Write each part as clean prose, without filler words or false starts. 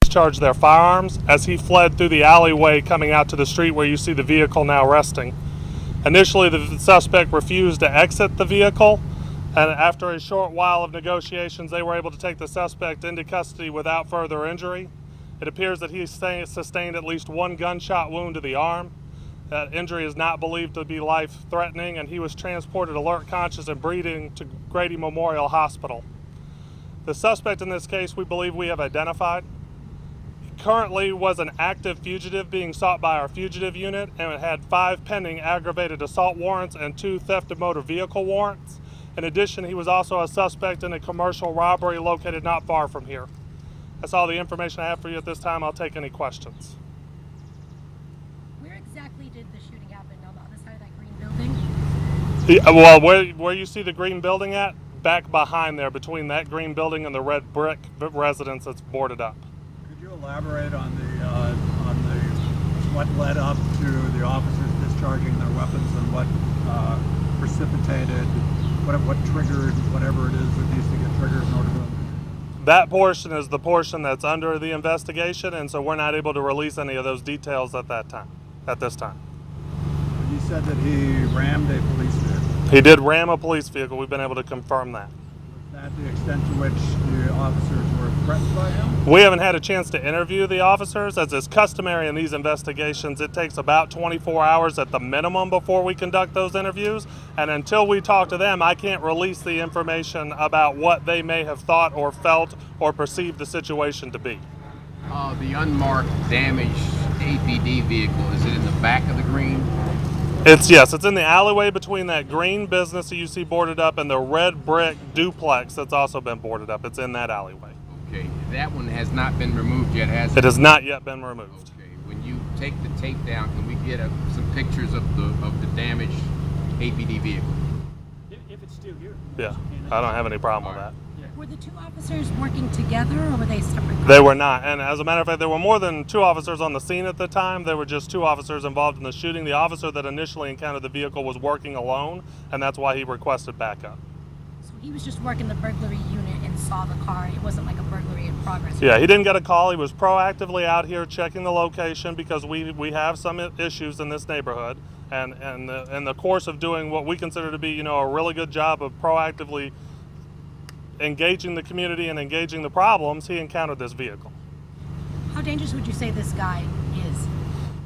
discharge their firearms as he fled through the alleyway coming out to the street where you see the vehicle now resting. Initially, the suspect refused to exit the vehicle, and after a short while of negotiations, they were able to take the suspect into custody without further injury. It appears that he sustained at least one gunshot wound to the arm. That injury is not believed to be life-threatening, and he was transported alert, conscious, and breathing to Grady Memorial Hospital. The suspect in this case we believe we have identified. He currently was an active fugitive being sought by our fugitive unit, and it had 5 pending aggravated assault warrants and 2 theft of motor vehicle warrants. In addition, he was also a suspect in a commercial robbery located not far from here. That's all the information I have for you at this time. I'll take any questions. Where exactly did the shooting happen? On the other side of that green building? Well, where you see the green building at, back behind there, between that green building and the red brick residence that's boarded up. Could you elaborate on what led up to the officers discharging their weapons and what precipitated, what triggered whatever it is that needs to get triggered in order to? That portion is the portion that's under the investigation, and so we're not able to release any of those details at this time. You said that he rammed a police vehicle. He did ram a police vehicle. We've been able to confirm that. Was that the extent to which the officers were threatened by him? We haven't had a chance to interview the officers. As is customary in these investigations, it takes about 24 hours at the minimum before we conduct those interviews. And until we talk to them, I can't release the information about what they may have thought or felt or perceived the situation to be. The unmarked, damaged APD vehicle, is it in the back of the green? Yes, it's in the alleyway between that green business that you see boarded up and the red brick duplex that's also been boarded up. It's in that alleyway. Okay, that one has not been removed yet, has it? It has not yet been removed. Okay, when you take the tape down, can we get some pictures of the damaged APD vehicle? If it's still here. Yeah, I don't have any problem with that. Were the 2 officers working together, or were they separate? They were not, and as a matter of fact, there were more than 2 officers on the scene at the time. There were just 2 officers involved in the shooting. The officer that initially encountered the vehicle was working alone, and that's why he requested backup. So he was just working the burglary unit and saw the car. It wasn't like a burglary in progress. Yeah, he didn't get a call. He was proactively out here checking the location because we have some issues in this neighborhood, and in the course of doing what we consider to be, a really good job of proactively engaging the community and engaging the problems, he encountered this vehicle. How dangerous would you say this guy is?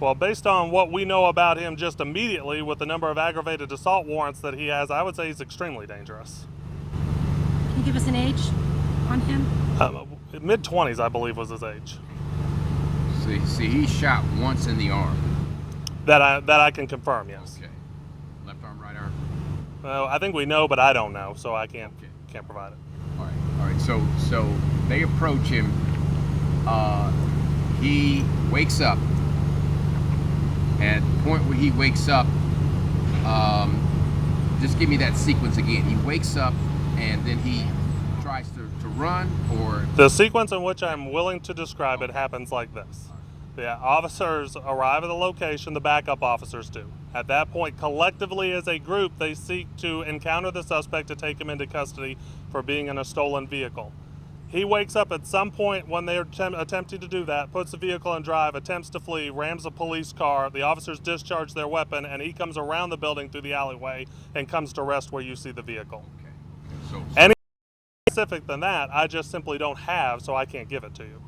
Well, based on what we know about him just immediately with the number of aggravated assault warrants that he has, I would say he's extremely dangerous. Can you give us an age on him? Mid-20s, I believe, was his age. See, he shot once in the arm. That I can confirm, yes. Okay. Left arm, right arm? Well, I think we know, but I don't know, so I can't provide it. All right. So they approach him. He wakes up. At the point where he wakes up, just give me that sequence again. He wakes up, and then he tries to run, or the sequence in which I'm willing to describe it happens like this. The officers arrive at the location, the backup officers do. At that point, collectively as a group, they seek to encounter the suspect to take him into custody for being in a stolen vehicle. He wakes up at some point when they're attempting to do that, puts the vehicle in drive, attempts to flee, rams a police car, the officers discharge their weapon, and he comes around the building through the alleyway and comes to rest where you see the vehicle. Okay. Any specific than that, I just simply don't have, so I can't give it to you.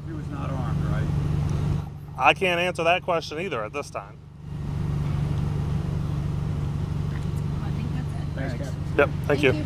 He was not armed, right? I can't answer that question either at this time. I think that's it. Thanks, Captain. Yep, thank you.